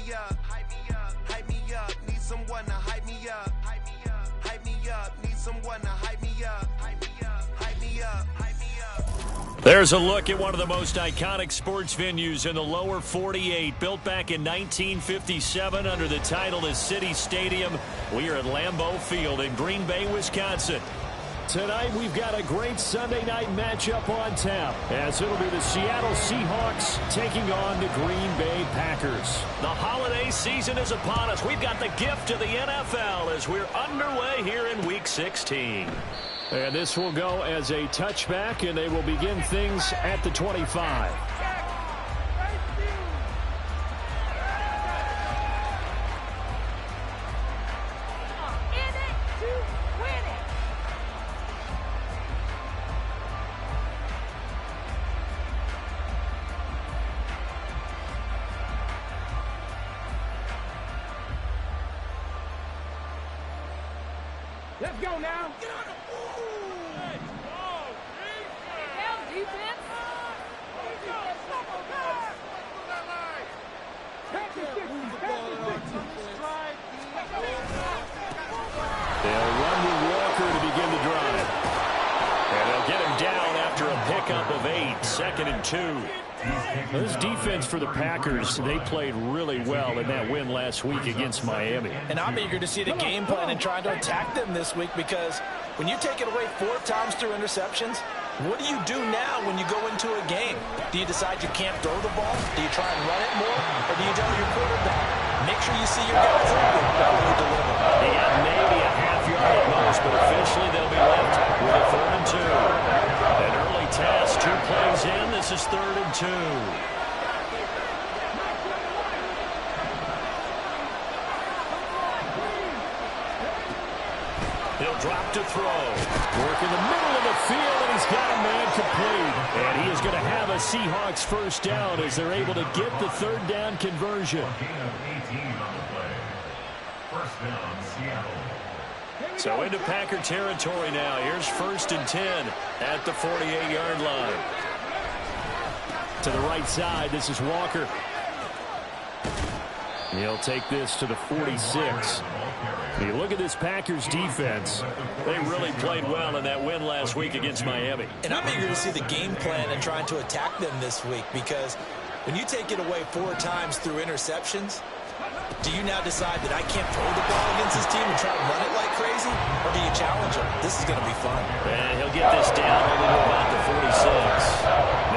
me up, hype me up, hype me up. Need someone to hype me up, hype me up, hype me up. Need someone to hype me up, hype me up, hype me up, hype me up. There's a look at one of the most iconic sports venues in the lower 48, built back in 1957 under the title of City Stadium. We are at Lambeau Field in Green Bay, Wisconsin. Tonight, we've got a great Sunday night matchup on tap, as it'll be the Seattle Seahawks taking on the Green Bay Packers. The holiday season is upon us. We've got the gift of the NFL as we're underway here in Week 16. And this will go as a touchback, and they will begin things at the 25. Let's go now. Get on the Let's go. Hell, defense. They'll run with Walker to begin the drive. And they'll get him down after a pickup of 8, 2nd and 2. This defense for the Packers, they played really well in that win last week against Miami. And I'm eager to see the game plan and trying to attack them this week, because when you take it away 4 times through interceptions, what do you do now when you go into a game? Do you decide you can't throw the ball? Do you try and run it more? Or do you tell your quarterback, make sure you see your guys open before you deliver? They got maybe a half yard at most, but officially they'll be left with a 3rd and 2. An early task, 2 plays in. This is 3rd and 2. He'll drop to throw. Work in the middle of the field, and he's got a man complete. And he is going to have a Seahawks first down as they're able to get the 3rd down conversion. So into Packer territory now. Here's 1st and 10 at the 48-yard line. To the right side, this is Walker. He'll take this to the 46. You look at this Packers defense. They really played well in that win last week against Miami. And I'm eager to see the game plan and trying to attack them this week, because when you take it away 4 times through interceptions, do you now decide that I can't throw the ball against this team and try to run it like crazy? Or do you challenge them? This is going to be fun. And he'll get this down over to about the 46.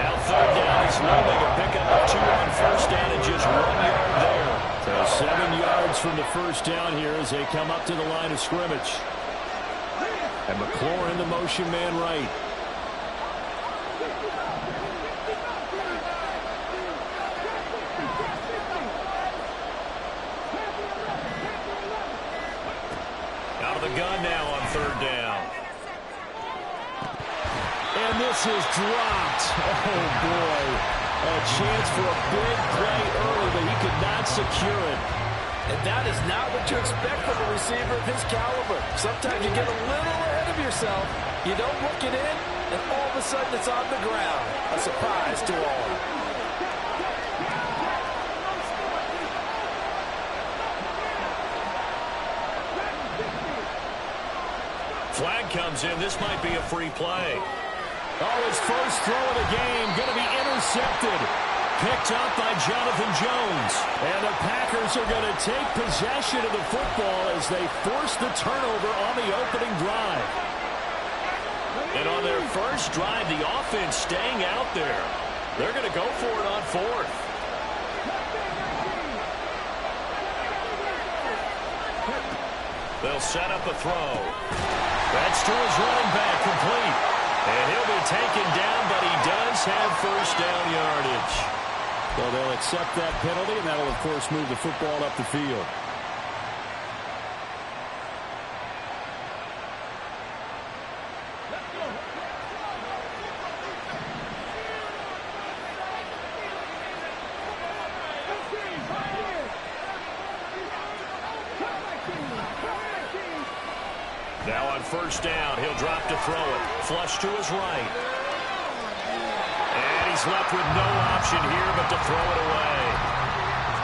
Now 3rd down is looming. A pickup of 2 on 1st down and just 1 yard there. So 7 yards from the first down here as they come up to the line of scrimmage. And McLaurin in the motion man right. Out of the gun now on 3rd down. And this is dropped. Oh, boy. A chance for a big play early, but he could not secure it. And that is not what you expect from a receiver of his caliber. Sometimes you get a little ahead of yourself, you don't look it in, and all of a sudden it's on the ground. A surprise to all. Flag comes in. This might be a free play. Oh, his first throw of the game going to be intercepted. Picked up by Jonathan Jones. And the Packers are going to take possession of the football as they force the turnover on the opening drive. And on their first drive, the offense staying out there. They're going to go for it on 4th. They'll set up a throw. That's to his running back, complete. And he'll be taken down, but he does have 1st down yardage. Well, they'll accept that penalty, and that'll, of course, move the football up the field. Now on 1st down, he'll drop to throw it. Flush to his right. And he's left with no option here but to throw it away.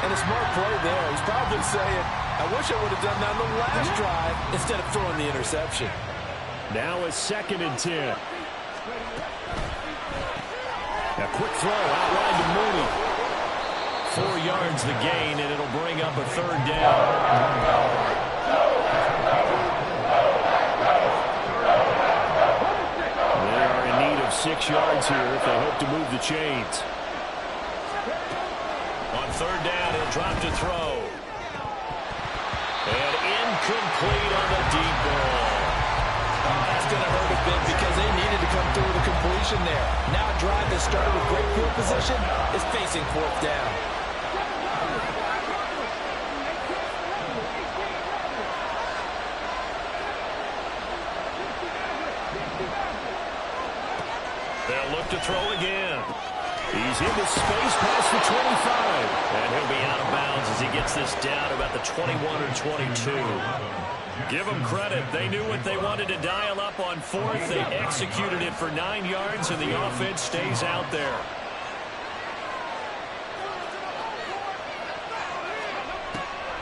And And a smart play there. He's probably saying, I wish I would have done that on the last drive instead of throwing the interception. Now a 2nd and 10. A quick throw out wide to Mooney. 4 yards the gain, and it'll bring up a 3rd down. They are in need of 6 yards here if they hope to move the chains. On 3rd down, he'll drop to throw. And incomplete on the deep ball. That's going to hurt a bit because they needed to come through with a completion there. Now a drive that started with great field position is facing 4th down. They'll look to throw again. He's into space past the 25. And he'll be out of bounds as he gets this down about the 21 or 22. Give them credit. They knew what they wanted to dial up on 4th. They executed it for 9 yards, and the offense stays out there.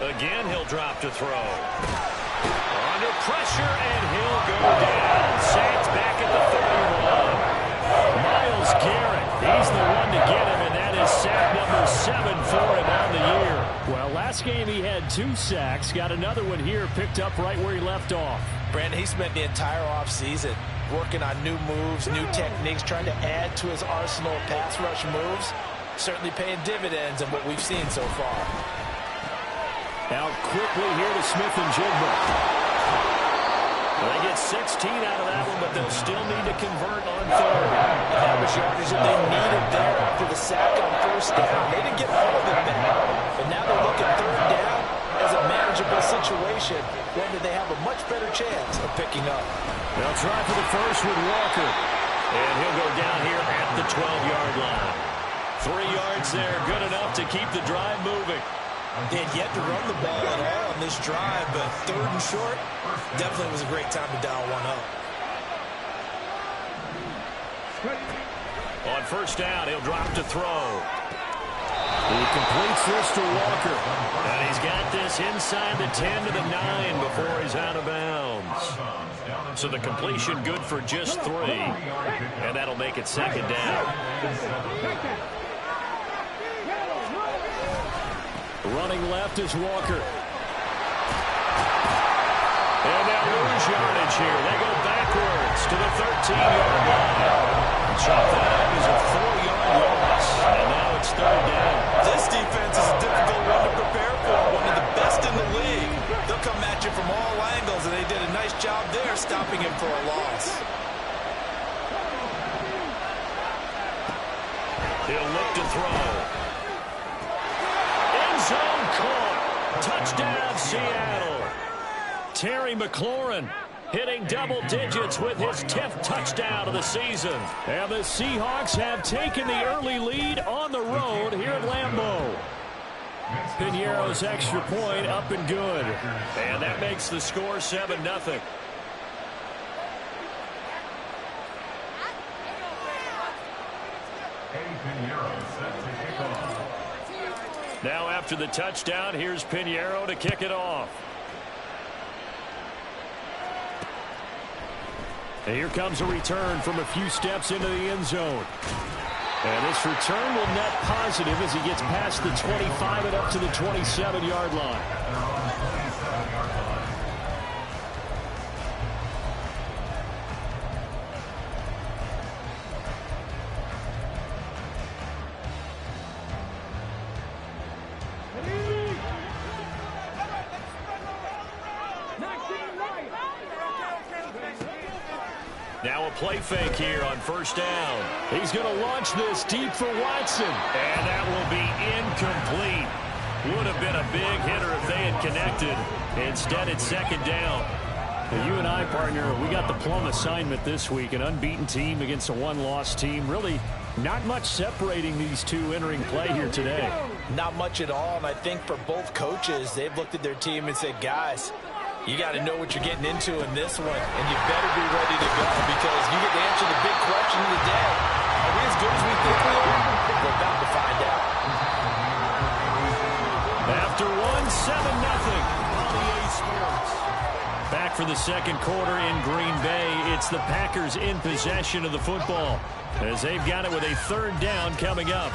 Again, he'll drop to throw. Under pressure, and he'll go down. Saints back at the 31. Myles Garrett, he's the one to get him, and that is sack number 7 for him on the year. Well, last game he had 2 sacks. Got another one here, picked up right where he left off. Brandon, he spent the entire offseason working on new moves, new techniques, trying to add to his arsenal of pass rush moves. Certainly paying dividends in what we've seen so far. Out quickly here to Smith-Njigba. Well, they get 16 out of that one, but they'll still need to convert on 3rd. That was yardage that they needed there after the sack on 1st down. They didn't get all of it back, but now they're looking 3rd down as a manageable situation, one that they have a much better chance of picking up. They'll try for the first with Walker, and he'll go down here at the 12-yard line. 3 yards there, good enough to keep the drive moving. They had yet to run the ball at all on this drive, but 3rd and short definitely was a great time to dial one up. On 1st down, he'll drop to throw. He completes this to Walker. And he's got this inside the 10 to the 9 before he's out of bounds. So the completion good for just 3, and that'll make it 2nd down. Running left is Walker. And they'll lose yardage here. They go backwards to the 13-yard line. Chop that up as a 4-yard loss. And now it's 3rd down. This defense is a difficult one to prepare for. One of the best in the league. They'll come at you from all angles, and they did a nice job there stopping him for a loss. He'll look to throw. Zone caught. Touchdown, Seattle. Terry McLaurin hitting double digits with his 10th touchdown of the season. And the Seahawks have taken the early lead on the road here at Lambeau. Piñeiro's extra point up and good. And that makes the score 7-0. Now after the touchdown, here's Piñeiro to kick it off. And here comes a return from a few steps into the end zone. And this return will net positive as he gets past the 25 and up to the 27-yard line. Now a play fake here on 1st down. He's going to launch this deep for Watson. And that will be incomplete. Would have been a big hitter if they had connected. Instead, it's 2nd down. Well, you and I, partner, we got the plum assignment this week. An unbeaten team against a one-loss team. Really not much separating these two entering play here today. Not much at all, and I think for both coaches, they've looked at their team and said, guys, you got to know what you're getting into in this one, and you better be ready to go because you get to answer the big question of the day. Are we as good as we think we are? We're about to find out. After one, 7-0. EA Sports. Back for the second quarter in Green Bay. It's the Packers in possession of the football as they've got it with a third down coming up.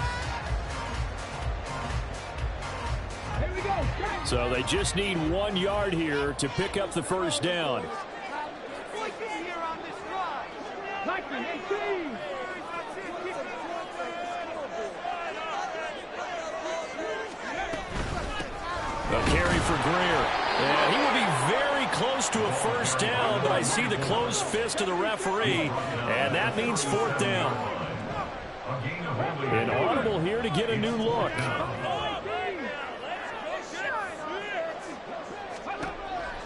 So they just need 1 yard here to pick up the first down. A carry for Greer. And he will be very close to a first down, but I see the closed fist of the referee, and that means fourth down. An audible here to get a new look.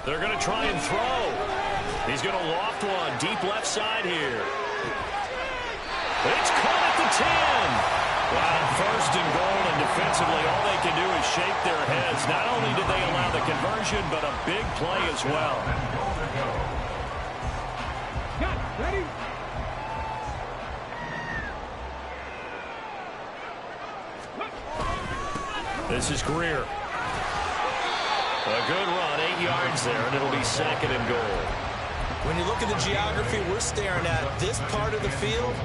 They're going to try and throw. He's going to loft one deep left side here. It's caught at the 10. Wow, first and goal, and defensively all they can do is shake their heads. Not only did they allow the conversion, but a big play as well. Ready? This is Greer. A good run, 8 yards there, and it'll be second and goal. When you look at the geography we're staring at, this part of the field,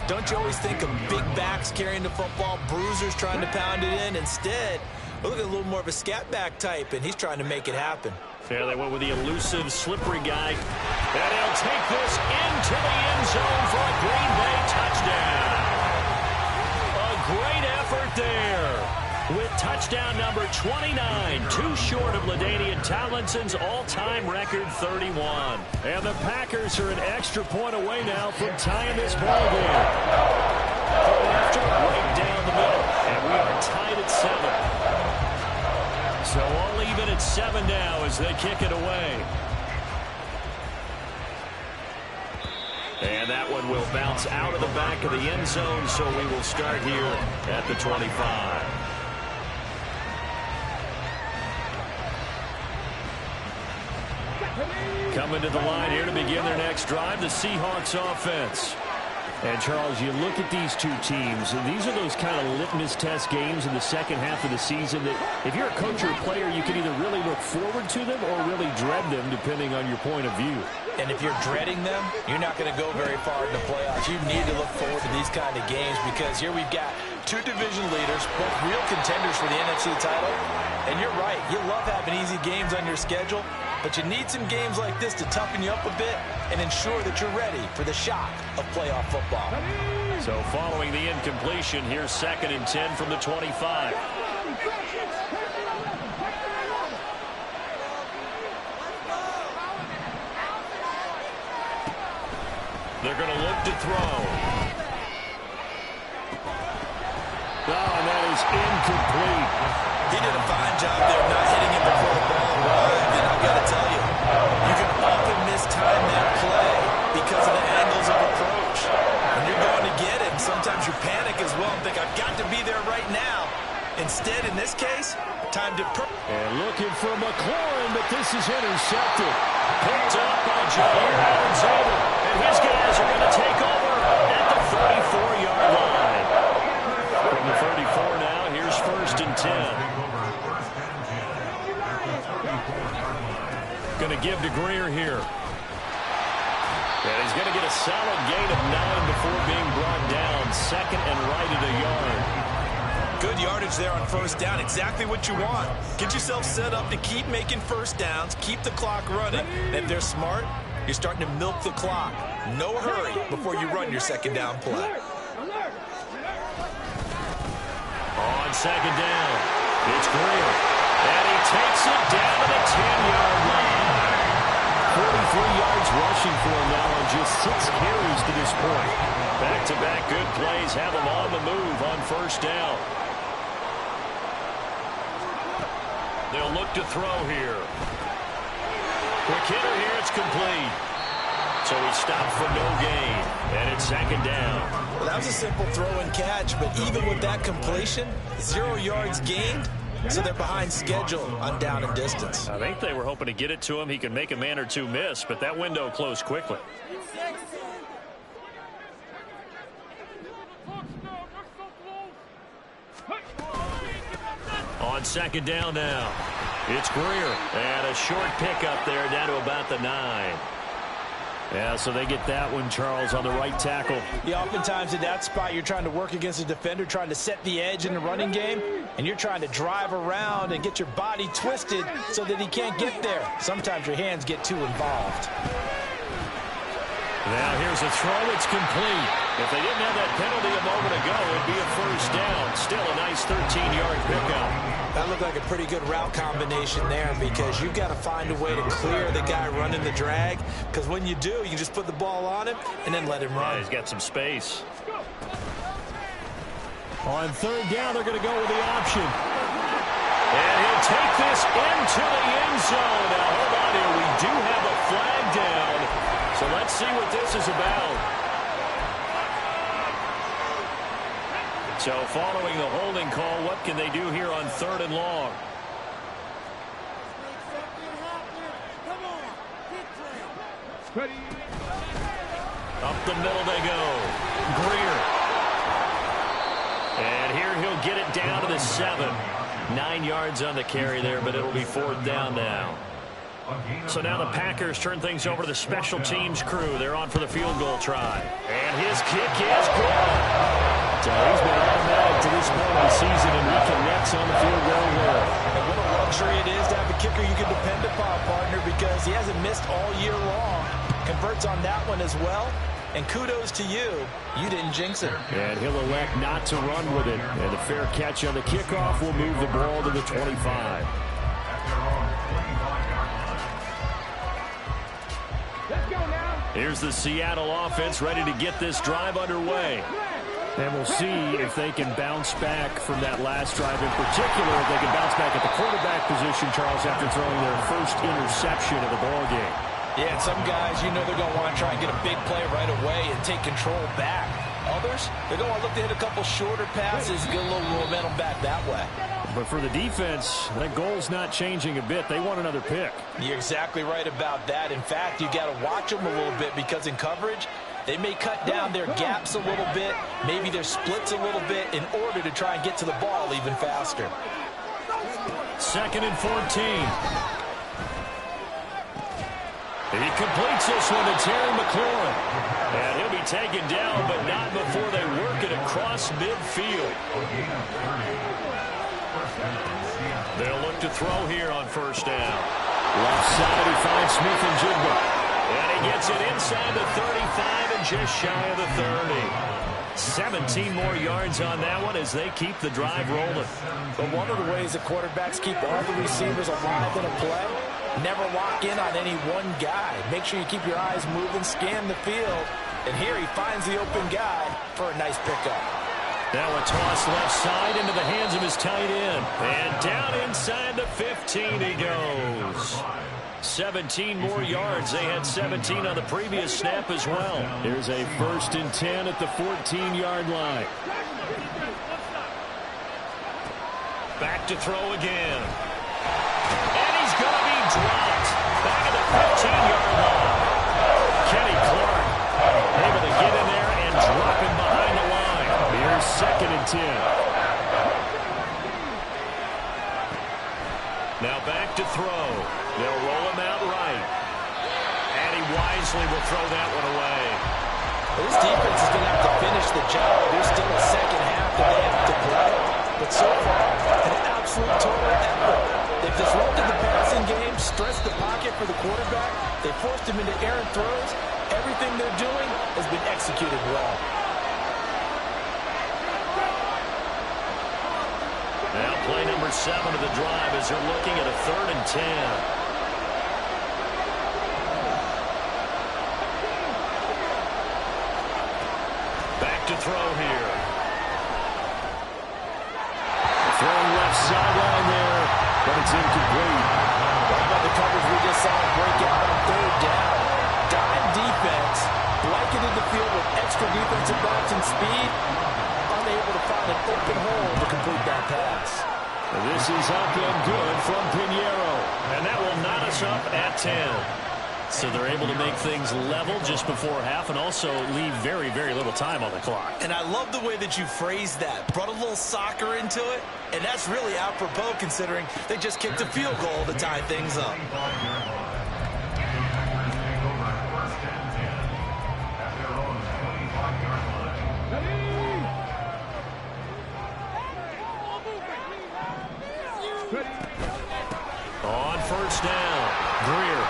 don't you always think of big backs carrying the football, bruisers trying to pound it in? Instead, look at a little more of a scat back type, and he's trying to make it happen. Yeah, they went with the elusive, slippery guy. And he'll take this into the end zone for a Green Bay touchdown. A great effort there. With touchdown number 29, too short of LaDainian Tomlinson's all-time record 31. And the Packers are an extra point away now from tying this ball game. After right down the middle, and we are tied at 7. So all even at 7 now as they kick it away. And that one will bounce out of the back of the end zone, so we will start here at the 25. Coming to the line here to begin their next drive, the Seahawks offense. And, Charles, you look at these two teams, and these are those kind of litmus test games in the second half of the season that if you're a coach or a player, you can either really look forward to them or really dread them, depending on your point of view. And if you're dreading them, you're not going to go very far in the playoffs. You need to look forward to these kind of games because here we've got two division leaders, both real contenders for the NFC title. And you're right, you love having easy games on your schedule, but you need some games like this to toughen you up a bit and ensure that you're ready for the shock of playoff football. So following the incompletion, here's 2nd and 10 from the 25. They're going to look to throw. Oh, and that is incomplete. He did a fine job there not hitting him before the ball arrived, and I've got to tell you, you can often mistime that play because of the angles of approach. When you're going to get it, sometimes you panic as well and think, I've got to be there right now. Instead, in this case, time to... And looking for McLaurin, but this is intercepted. Picked up by Jair Alexander. And his guys are going to take over at the 34-yard line. From the 34 now, here's 1st and 10. Going to give to Greer here. And he's going to get a solid gain of 9 before being brought down. 2nd and right at a yard. Good yardage there on 1st down. Exactly what you want. Get yourself set up to keep making 1st downs, keep the clock running. And if they're smart, you're starting to milk the clock. No hurry before you run your 2nd down play. On 2nd down, it's Greer. And he takes it down to the 10-yard line. 43 yards rushing for him now on just 6 carries to this point. Back-to-back good plays have him on the move on 1st down. They'll look to throw here. Quick hitter here, it's complete. So he stopped for no gain, and it's 2nd down. Well, that was a simple throw and catch, but even with that completion, 0 yards gained, so they're behind schedule on down and distance. I think they were hoping to get it to him. He could make a man or two miss, but that window closed quickly. On On second down now. It's Greer. And a short pickup there down to about the 9. Yeah, so they get that one, Charles, on the right tackle. Yeah, oftentimes in that spot, you're trying to work against a defender, trying to set the edge in the running game, and you're trying to drive around and get your body twisted so that he can't get there. Sometimes your hands get too involved. Now here's a throw. It's complete. If they didn't have that penalty a moment ago, it'd be a first down. Still a nice 13-yard pickup. That looked like a pretty good route combination there because you've got to find a way to clear the guy running the drag, because when you do, you just put the ball on him and then let him run. Yeah, he's got some space. On third down, they're going to go with the option. And he'll take this into the end zone. Now, hold on here. We do have a flag down. So let's see what this is about. So following the holding call, what can they do here on 3rd and long? Up the middle they go. Greer. And here he'll get it down to the 7. 9 yards on the carry there, but it'll be 4th down now. So now the Packers turn things over to the special teams crew. They're on for the field goal try. And his kick is good. So he's been automatic to this point of the season, and he connects on the field goal there. And what a luxury it is to have a kicker you can depend upon, partner, because he hasn't missed all year long. Converts on that one as well. And kudos to you. You didn't jinx it. And he'll elect not to run with it. And the fair catch on the kickoff will move the ball to the 25. Here's the Seattle offense ready to get this drive underway. And we'll see if they can bounce back from that last drive in particular. If they can bounce back at the quarterback position, Charles, after throwing their first interception of the ball game. Yeah, and some guys, you know they're going to want to try and get a big play right away and take control back. Others, they're going to want to look to hit a couple shorter passes, get a little momentum back that way. But for the defense, that goal's not changing a bit. They want another pick. You're exactly right about that. In fact, you got to watch them a little bit because in coverage, they may cut down their gaps a little bit, maybe their splits a little bit in order to try and get to the ball even faster. 2nd and 14. He completes this one to Terry McLaurin. And he'll be taken down, but not before they work it across midfield. They'll look to throw here on 1st down. Left side, he finds Smith and Jigba. And he gets it inside the 35 and just shy of the 30. 17 more yards on that one as they keep the drive rolling. But one of the ways the quarterbacks keep all the receivers alive in a play, never lock in on any one guy. Make sure you keep your eyes moving, scan the field. And here he finds the open guy for a nice pickup. Now a toss left side into the hands of his tight end. And down inside the 15 he goes. 17 more yards. They had 17 on the previous snap as well. Here's a 1st and 10 at the 14-yard line. Back to throw again. And he's going to be dropped. Back at the 15-yard line. Kenny Clark able to get in there and drop him behind the line. Here's 2nd and 10. Now back to throw. They'll roll him out right. And he wisely will throw that one away. This defense is going to have to finish the job. There's still a second half that they have to play. But so far, an absolute total effort. They've disrupted the passing game, stressed the pocket for the quarterback. They forced him into errant throws. Everything they're doing has been executed well. Now play number 7 of the drive as they're looking at a 3rd and 10. To throw here. Throwing left sideline there, but it's incomplete. What about the coverage we just saw break out on 3rd down? Dime defense, blanketed the field with extra defensive backs and speed, unable to find an open hole to complete that pass. And this is up and good from Pinheiro. And that will knot us up at 10. So they're able to make things level just before half and also leave very, very little time on the clock. And I love the way that you phrased that. Brought a little soccer into it, and that's really apropos considering they just kicked a field goal to tie things up. On first down, Greer.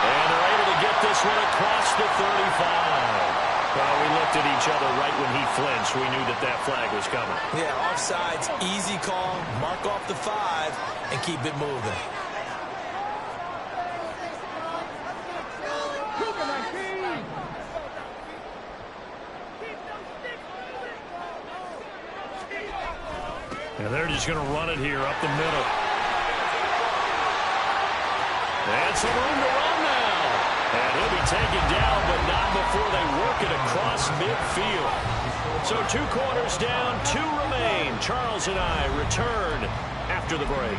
And they're able to get this one across the 35. Well, we looked at each other right when he flinched. We knew that that flag was coming. Yeah, offsides, easy call, mark off the 5, and keep it moving. And they're just going to run it here up the middle. And some room to run now. And he'll be taken down, but not before they work it across midfield. So 2 quarters down, 2 remain. Charles and I return after the break.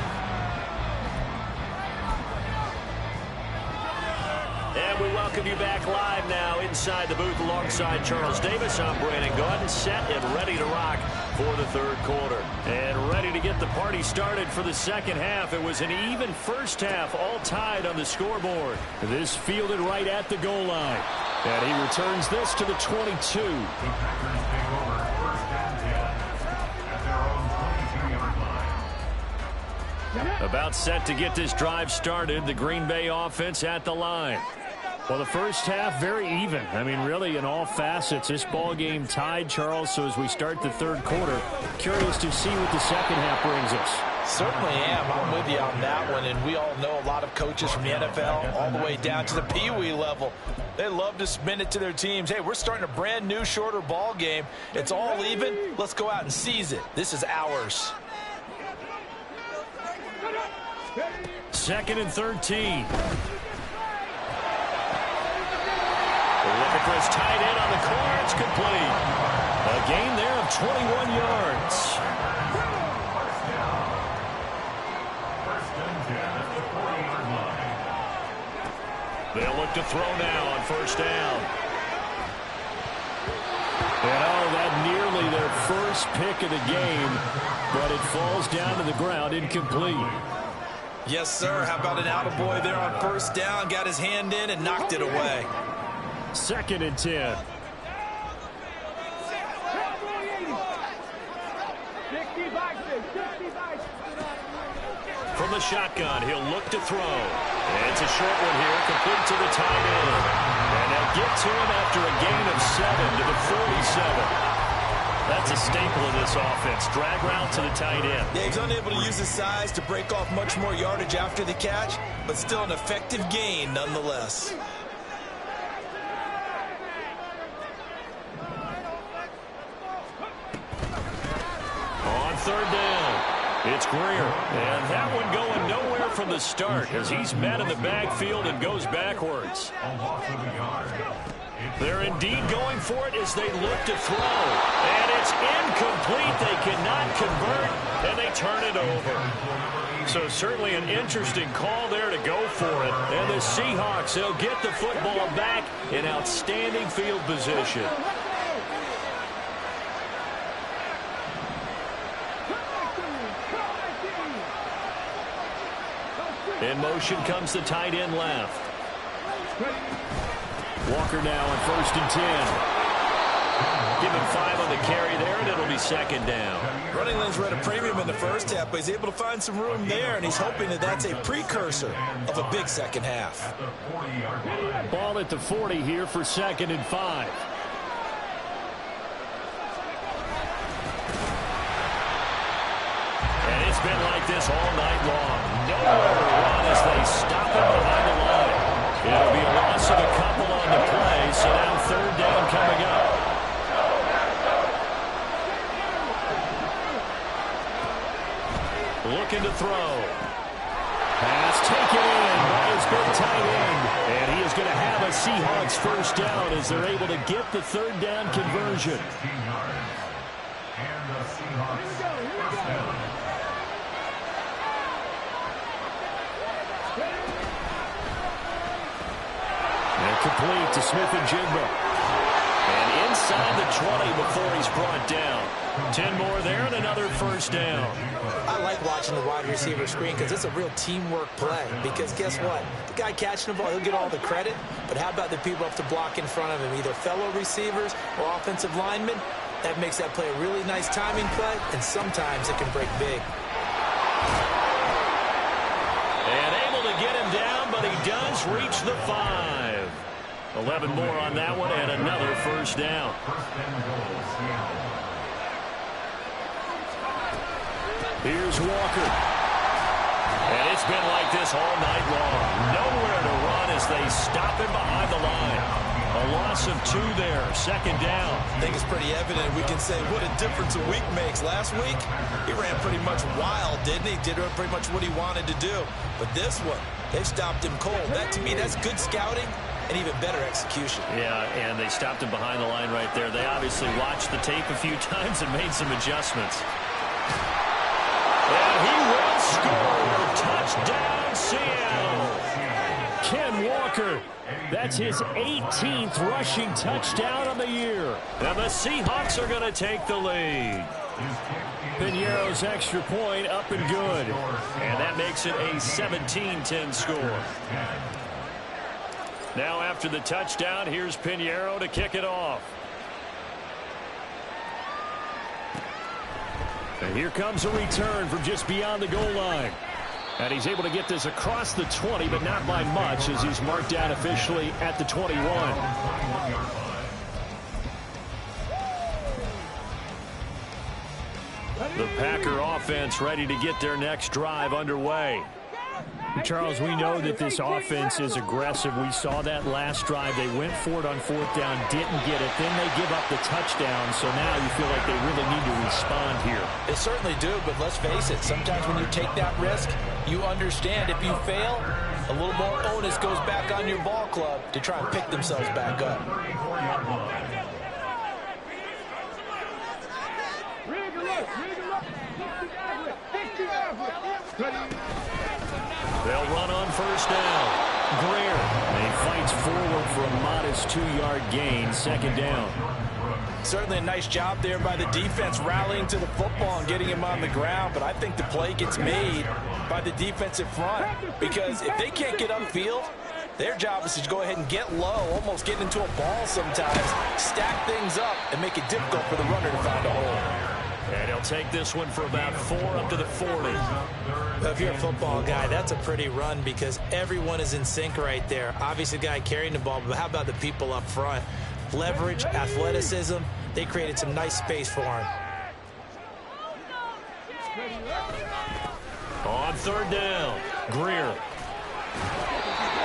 And we welcome you back live now inside the booth alongside Charles Davis. I'm Brandon Gaudin, set and ready to rock for the third quarter. And ready to get the party started for the second half. It was an even first half, all tied on the scoreboard. This fielded right at the goal line. And he returns this to the 22. About set to get this drive started. The Green Bay offense at the line. Well, the first half, very even. I mean, really, in all facets, this ball game tied, Charles. So as we start the third quarter, curious to see what the second half brings us. Certainly am. I'm with you on that one. And we all know a lot of coaches from the NFL all the way down to the Pee-wee level. They love to spin it to their teams. Hey, we're starting a brand new, shorter ball game. It's all even. Let's go out and seize it. This is ours. 2nd and 13. Looking for his tight end on the corner. It's complete. A gain there of 21 yards. They'll look to throw now on first down. And that nearly their first pick of the game, but it falls down to the ground incomplete. Yes, sir. How about an attaboy there on first down? Got his hand in and knocked it away. 2nd and 10. From the shotgun, he'll look to throw. And it's a short one here, complete to the tight end. And they'll get to him after a gain of 7 to the 47. That's a staple of this offense. Drag route to the tight end. Yeah, he's unable to use his size to break off much more yardage after the catch, but still an effective gain nonetheless. On third down, it's Greer. And that one going nowhere from the start as he's met in the backfield and goes backwards. They're indeed going for it as they look to throw. And it's incomplete. They cannot convert, and they turn it over. So certainly an interesting call there to go for it. And the Seahawks, they'll get the football back in outstanding field position. In motion comes the tight end left. Walker now on 1st and 10. Give him 5 on the carry there, and it'll be 2nd down. Running lanes were at a premium in the first half, but he's able to find some room there, and he's hoping that that's a precursor of a big second half. Ball at the 40 here for 2nd and 5. And it's been like this all night long. Nowhere to run as they stop him behind the line. It'll be a loss of a couple on the play, so now 3rd down coming up. Looking to throw. Pass taken in by his big tight end. And he is going to have a Seahawks first down as they're able to get the 3rd down conversion. And the Seahawks first down. Incomplete to Smith-Njigba. And inside the 20 before he's brought down. 10 more there and another first down. I like watching the wide receiver screen because it's a real teamwork play. Because guess what? The guy catching the ball, he'll get all the credit. But how about the people up to block in front of him, either fellow receivers or offensive linemen? That makes that play a really nice timing play, and sometimes it can break big. And able to get him down, but he does reach the 5. 11 more on that one and another first down. Here's Walker. And it's been like this all night long. Nowhere to run as they stop him behind the line. A loss of 2 there. Second down. I think it's pretty evident. We can say what a difference a week makes. Last week, he ran pretty much wild, didn't he? Did pretty much what he wanted to do. But this one, they stopped him cold. That, to me, that's good scouting and even better execution. Yeah, and they stopped him behind the line right there. They obviously watched the tape a few times and made some adjustments. And he will score. Touchdown, Seattle. Ken Walker. That's his 18th rushing touchdown of the year. And the Seahawks are going to take the lead. Piñeiro's extra point up and good. And that makes it a 17-10 score. Now after the touchdown, here's Piñeiro to kick it off. And here comes a return from just beyond the goal line. And he's able to get this across the 20, but not by much, as he's marked down officially at the 21. The Packer offense ready to get their next drive underway. Charles, we know that this offense is aggressive. We saw that last drive. They went for it on 4th down, didn't get it. Then they give up the touchdown, so now you feel like they really need to respond here. They certainly do, but let's face it, sometimes when you take that risk, you understand if you fail, a little more onus goes back on your ball club to try and pick themselves back up. They'll run on first down. Greer. And he fights forward for a modest 2-yard gain. Second down. Certainly a nice job there by the defense rallying to the football and getting him on the ground, but I think the play gets made by the defensive front because if they can't get upfield, their job is to go ahead and get low, almost get into a ball sometimes, stack things up, and make it difficult for the runner to find a hole. And he'll take this one for about 4 up to the 40. If you're a football guy, that's a pretty run because everyone is in sync right there. Obviously, the guy carrying the ball, but how about the people up front? Leverage, athleticism, they created some nice space for him. On 3rd down, Greer.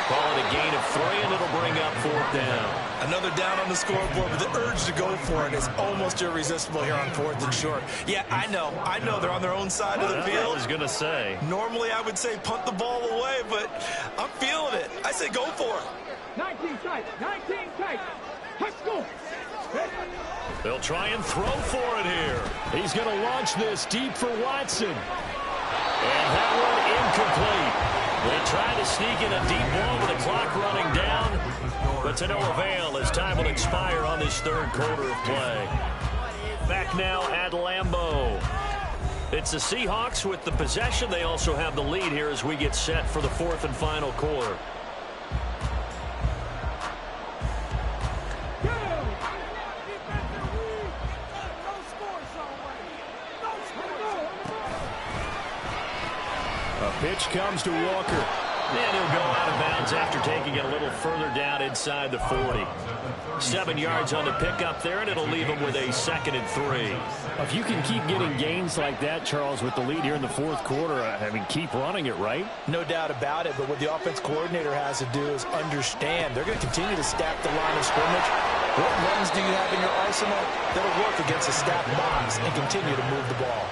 Call it a gain of 3, and it'll bring up 4th down. Another down on the scoreboard, but the urge to go for it is almost irresistible here on 4th and short. Yeah, I know they're on their own side of the field. I was going to say. Normally I would say punt the ball away, but I'm feeling it. I say go for it. 19 tight, 19 tight. Let's go. They'll try and throw for it here. He's going to launch this deep for Watson. And that one incomplete. They tried to sneak in a deep ball with the clock running down, but to no avail as time will expire on this 3rd quarter of play. Back now at Lambeau. It's the Seahawks with the possession. They also have the lead here as we get set for the 4th and final quarter. Pitch comes to Walker. And he'll go out of bounds after taking it a little further down inside the 40. 7 yards on the pickup there, and it'll leave him with a 2nd and 3. If you can keep getting gains like that, Charles, with the lead here in the 4th quarter, I mean, keep running it, right? No doubt about it, but what the offense coordinator has to do is understand. They're going to continue to stack the line of scrimmage. What runs do you have in your arsenal that'll work against a stacked box and continue to move the ball?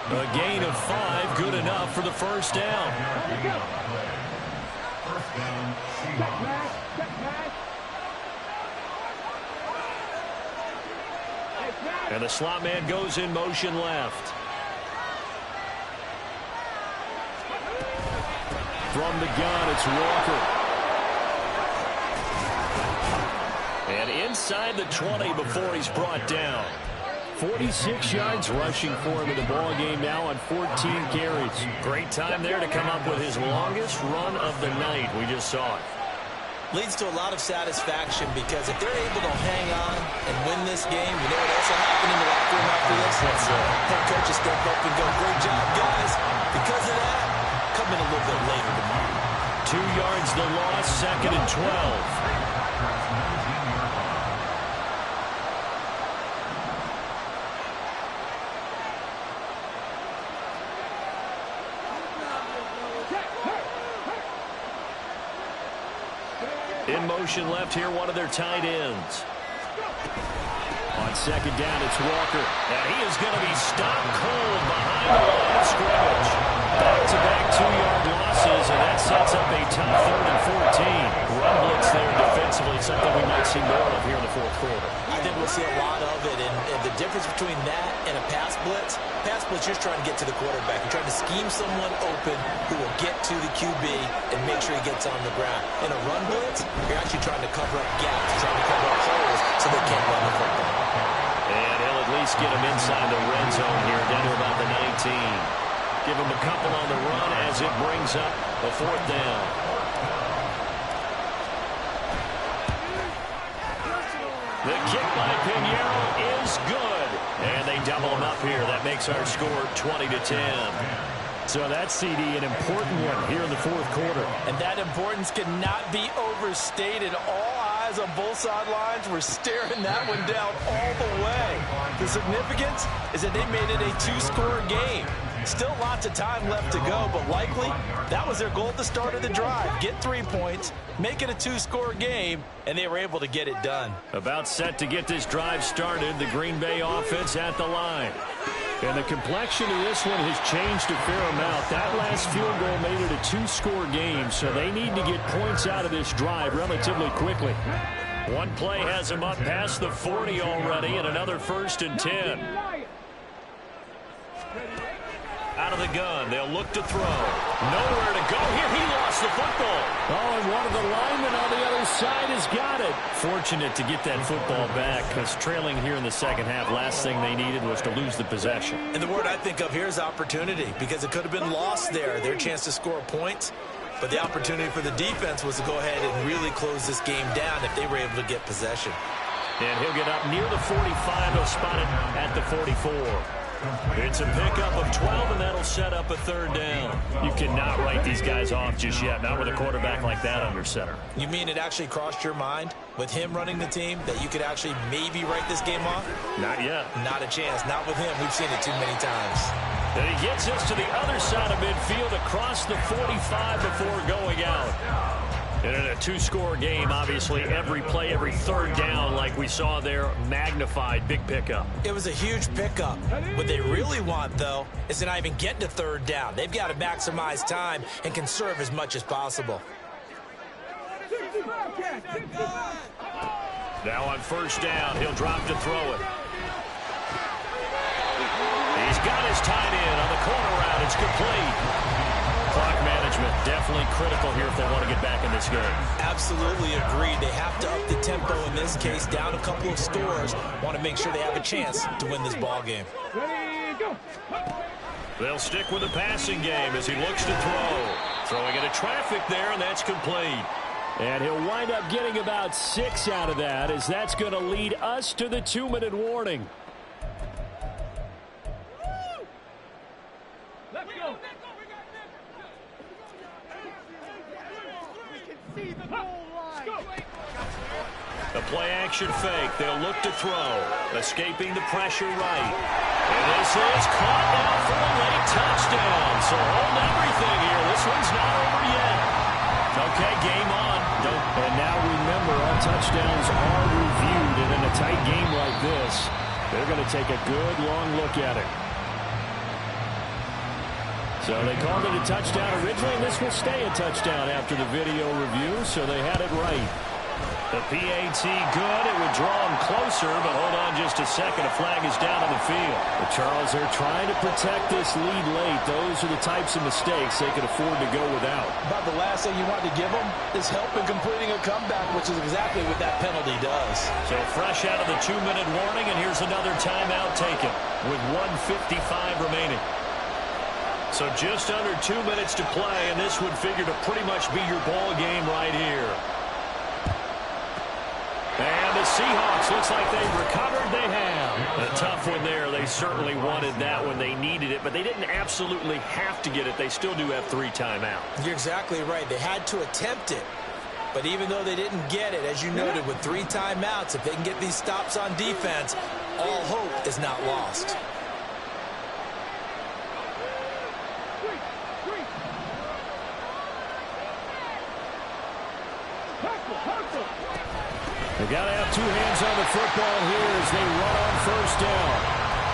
A gain of 5, good enough for the first down. And the slot man goes in motion left. From the gun, it's Walker. And inside the 20 before he's brought down. 46 yards rushing for him in the ball game now on 14 carries. Great time there to come up with his longest run of the night. We just saw it. Leads to a lot of satisfaction because if they're able to hang on and win this game, you know what else will happen in the locker room after this? Head coach will step up and go, great job, guys. Because of that, come in a little bit later tomorrow. 2 yards the loss, 2nd and 12. In motion left here, one of their tight ends. On 2nd down, it's Walker. And he is going to be stopped cold behind the line of scrimmage. Back-to-back 2-yard losses, and that sets up a tough 3rd and 14. Run blitz there defensively, something we might see more of here in the 4th quarter. I think we'll see a lot of it, and the difference between that and a pass blitz, you're trying to get to the quarterback. You're trying to scheme someone open who will get to the QB and make sure he gets on the ground. In a run blitz, you're actually trying to cover up gaps, trying to cover up holes so they can't run the football. And he'll at least get him inside the red zone here, down to about the 19. Give him a couple on the run as it brings up a 4th down. The kick by Pinheiro is good. And they double him up here. That makes our score 20-10. So that CD, an important one here in the 4th quarter. And that importance cannot be overstated. All eyes on both sidelines were staring that one down all the way. The significance is that they made it a 2-score game. Still lots of time left to go, but likely that was their goal at the start of the drive. Get 3 points, make it a 2-score game, and they were able to get it done. About set to get this drive started, the Green Bay offense at the line. And the complexion of this one has changed a fair amount. That last field goal made it a 2-score game, so they need to get points out of this drive relatively quickly. One play has him up past the 40 already, and another 1st and 10. Out of the gun, they'll look to throw. Nowhere to go here. He lost the football. Oh, and one of the linemen on the other side has got it. Fortunate to get that football back, because trailing here in the 2nd half, last thing they needed was to lose the possession. And the word I think of here is opportunity, because it could have been lost there, their chance to score points. But the opportunity for the defense was to go ahead and really close this game down if they were able to get possession. And he'll get up near the 45. He'll spot it at the 44. It's a pickup of 12, and that'll set up a 3rd down. You cannot write these guys off just yet, not with a quarterback like that under center. You mean it actually crossed your mind with him running the team that you could actually maybe write this game off? Not yet. Not a chance. Not with him. We've seen it too many times. And he gets us to the other side of midfield across the 45 before going out. And in a 2-score game, obviously, every play, every 3rd down, like we saw there, magnified, big pickup. It was a huge pickup. What they really want, though, is to not even get to 3rd down. They've got to maximize time and conserve as much as possible. Now on 1st down, he'll drop to throw it. He's got his tight end on the corner route. It's complete. Clock management definitely critical here if they want to get back in this game. Absolutely agreed. They have to up the tempo in this case, down a couple of scores. Want to make sure they have a chance to win this ball game. They'll stick with the passing game as he looks to throw. Throwing into traffic there, and that's complete. And he'll wind up getting about 6 out of that, as that's going to lead us to the 2-minute warning. Let's go. A play-action fake. They'll look to throw. Escaping the pressure right. And this is caught now for a late touchdown. So hold everything here. This one's not over yet. Okay, game on. And now remember, all touchdowns are reviewed. And in a tight game like this, they're going to take a good long look at it. So they called it a touchdown originally, and this will stay a touchdown after the video review, so they had it right. The PAT good. It would draw him closer, but hold on just a second. A flag is down on the field. The Charles are trying to protect this lead late. Those are the types of mistakes they could afford to go without. About the last thing you want to give them is help in completing a comeback, which is exactly what that penalty does. So fresh out of the 2-minute warning, and here's another timeout taken with 1:55 remaining. So just under 2 minutes to play, and this would figure to pretty much be your ball game right here. And the Seahawks, looks like they've recovered. They have. A tough one there. They certainly wanted that when they needed it, but they didn't absolutely have to get it. They still do have 3 timeouts. You're exactly right. They had to attempt it. But even though they didn't get it, as you noted, with 3 timeouts, if they can get these stops on defense, all hope is not lost. They got to have 2 hands on the football here as they run on first down.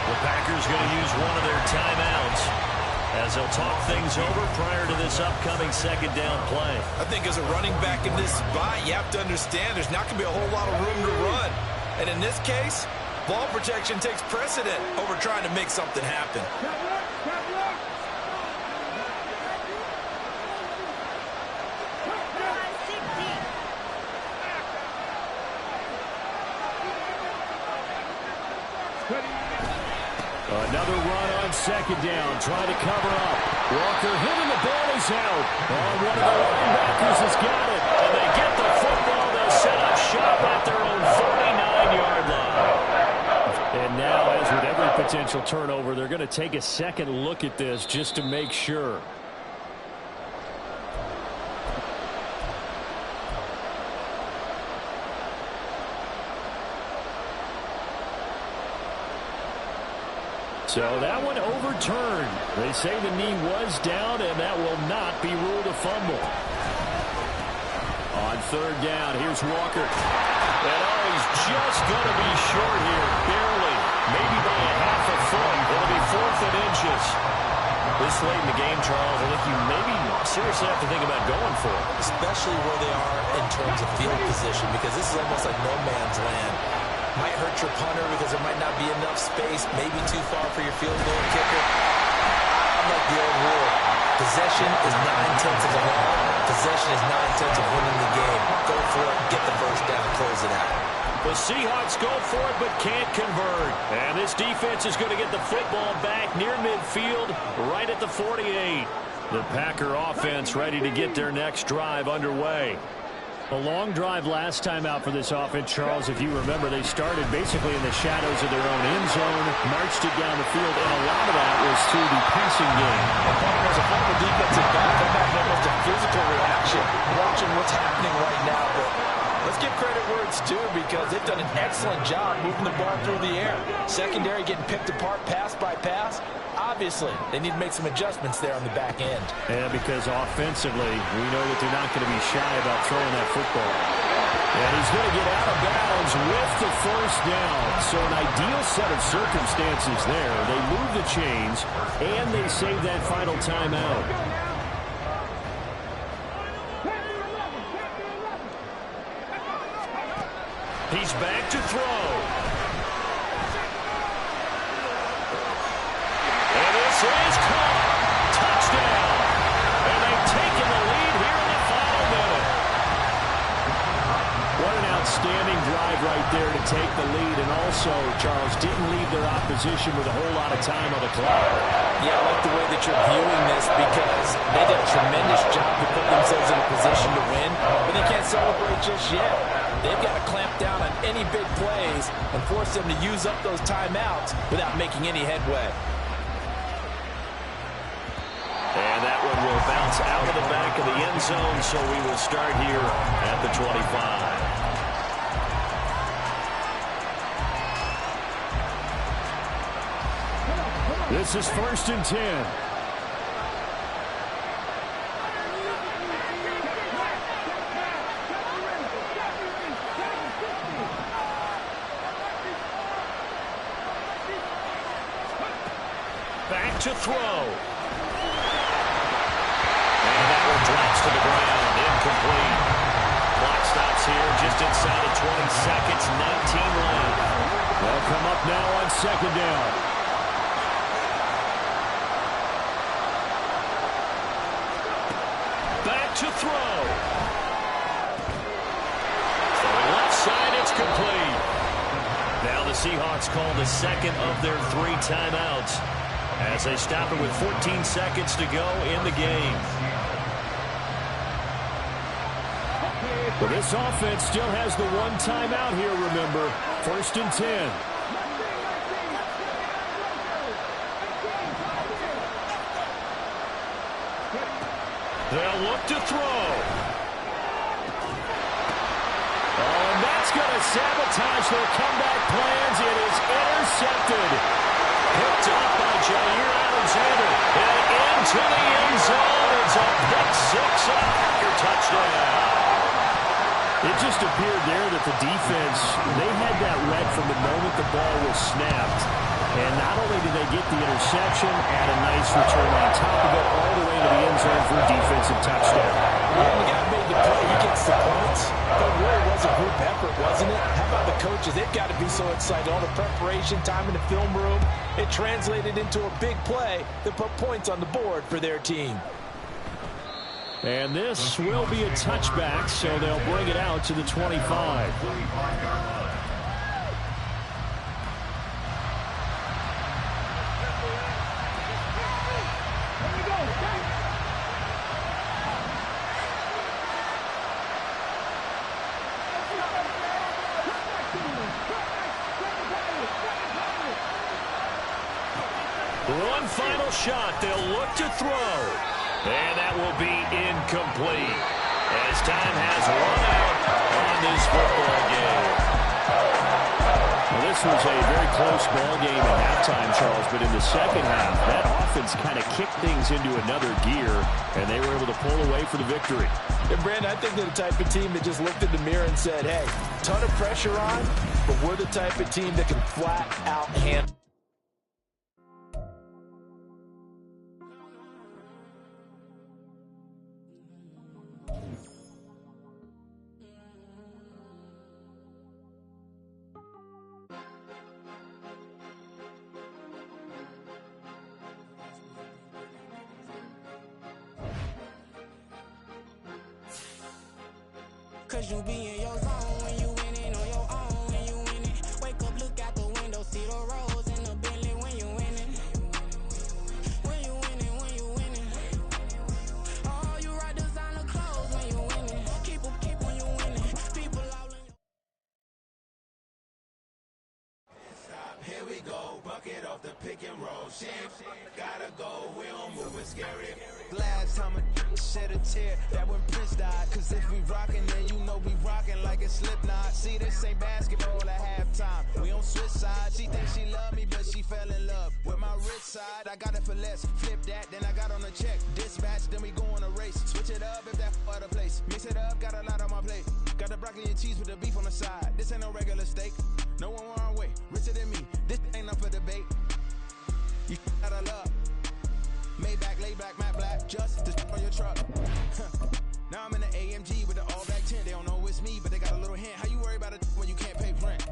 The Packers going to use one of their timeouts as they'll talk things over prior to this upcoming second down play. I think as a running back in this spot, you have to understand there's not going to be a whole lot of room to run. And in this case, ball protection takes precedent over trying to make something happen. Another run on second down, trying to cover up. Walker hitting the ball is out. And one of the linebackers has got it. And they get the football. They'll set up shop at their own 49-yard line. And now, as with every potential turnover, they're going to take a second look at this just to make sure. So that one overturned. They say the knee was down, and that will not be ruled a fumble. On third down, here's Walker. And he's just going to be short here, barely, maybe by a half a foot. It'll be 4th and inches. This late in the game, Charles, I think you maybe seriously have to think about going for it. Especially where they are in terms of field position, because this is almost like no man's land. Might hurt your punter because there might not be enough space, maybe too far for your field goal kicker. I like the old rule. Possession is 9/10 of the ball. Possession is 9/10 of winning the game. Go for it, get the first down, close it out. The Seahawks go for it but can't convert. And this defense is going to get the football back near midfield, right at the 48. The Packer offense ready to get their next drive underway. A long drive last time out for this offense, Charles. If you remember, they started basically in the shadows of their own end zone, marched it down the field, and a lot of that was through the passing game. There's a former defensive back. I'm having almost a physical reaction watching what's happening right now. But let's give credit where it's due, because they've done an excellent job moving the ball through the air. Secondary getting picked apart pass by pass. Obviously, they need to make some adjustments there on the back end. Yeah, because offensively, we know that they're not going to be shy about throwing that football. And he's going to get out of bounds with the first down. So an ideal set of circumstances there. They move the chains, and they save that final timeout. He's back to throw. This is caught. Touchdown. And they've taken the lead here in the final minute. What an outstanding drive right there to take the lead. And also, Charles, didn't leave their opposition with a whole lot of time on the clock. Yeah, I like the way that you're viewing this, because they did a tremendous job to put themselves in a position to win, but they can't celebrate just yet. They've got to clamp down on any big plays and force them to use up those timeouts without making any headway. And that one will bounce out of the back of the end zone, so we will start here at the 25. This is 1st and 10. Back to throw. And that one drops to the ground. Incomplete. Clock stops here, just inside of 20 seconds, 19 left. They'll come up now on second down. Back to throw. For the left side, it's complete. Now the Seahawks call the second of their 3 timeouts as they stop it with 14 seconds to go in the game. Well, this offense still has the 1 timeout here, remember. 1st and 10. They'll look to throw. Oh, and that's going to sabotage their comeback plans. It is intercepted. Picked up by Jair Alexander. And into the end zone. It's a pick 6 and a Packer touchdown. It just appeared there that the defense, they had that read from the moment the ball was snapped. And not only did they get the interception, add a nice return on top of it, all the way to the end zone for a defensive touchdown. When the guy made the play, he gets the points. That really was a group effort, wasn't it? How about the coaches? They've got to be so excited. All the preparation, time in the film room, it translated into a big play that put points on the board for their team. And this will be a touchback, so they'll bring it out to the 25. One final shot. They'll look to throw. And that will be incomplete as time has run out on this football game. Well, this was a very close ball game at halftime, Charles, but in the second half, that offense kind of kicked things into another gear, and they were able to pull away for the victory. And, Brandon, I think they're the type of team that just looked in the mirror and said, hey, ton of pressure on, but we're the type of team that can flat out handle. Cause you be in your zone when you winning on your own. When you winning, wake up, look out the window, see the rose in the Bentley when you winning. When you winning, when you winning. Oh, you rock designer clothes when you winning. Keep when you winning. People all in your... Here we go, bucket off the pick and roll. Shit, gotta go, we don't move it scary. Last time a shed a tear, that when Prince died. Cause if we rockin', then you know we rockin' like a Slipknot. See, this ain't basketball at halftime. We on switch sides. She thinks she love me, but she fell in love with my wrist side. I got it for less. Flip that, then I got on a check. Dispatch, then we go on a race. Switch it up if that out of place. Mix it up, got a lot on my plate. Got the broccoli and cheese with the beef on the side. This ain't no regular steak. No one wrong way, richer than me. This ain't up for debate. You out of love. Maybach, laid back, matte black, just to on your truck. Now I'm in the AMG with the all-black tint. They don't know it's me, but they got a little hint. How you worry about it when you can't pay rent?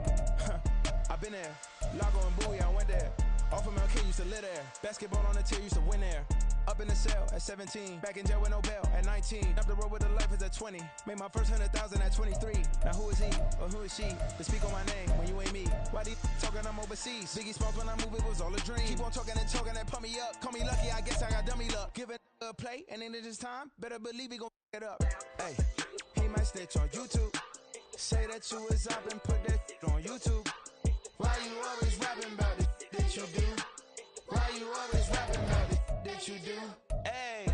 I've been there. Lago and Bowie, I went there. Off of MLK, used to live there. Basketball on the tier, used to win there. Up in the cell at 17. Back in jail with no bail at 19. Up the road with the life is at 20. Made my first 100,000 at 23. Now who is he or who is she to speak on my name when you ain't me? Why they talking I'm overseas? Biggie Smalls when I move, it was all a dream. Keep on talking and talking and pump me up. Call me lucky, I guess I got dummy luck. Give it a play and then it's time. Better believe we gon' it up. Hey, he might snitch on YouTube. Say that you was up and put that on YouTube. Why you always rapping about it that you do? Why you always rapping about it that you do? Hey,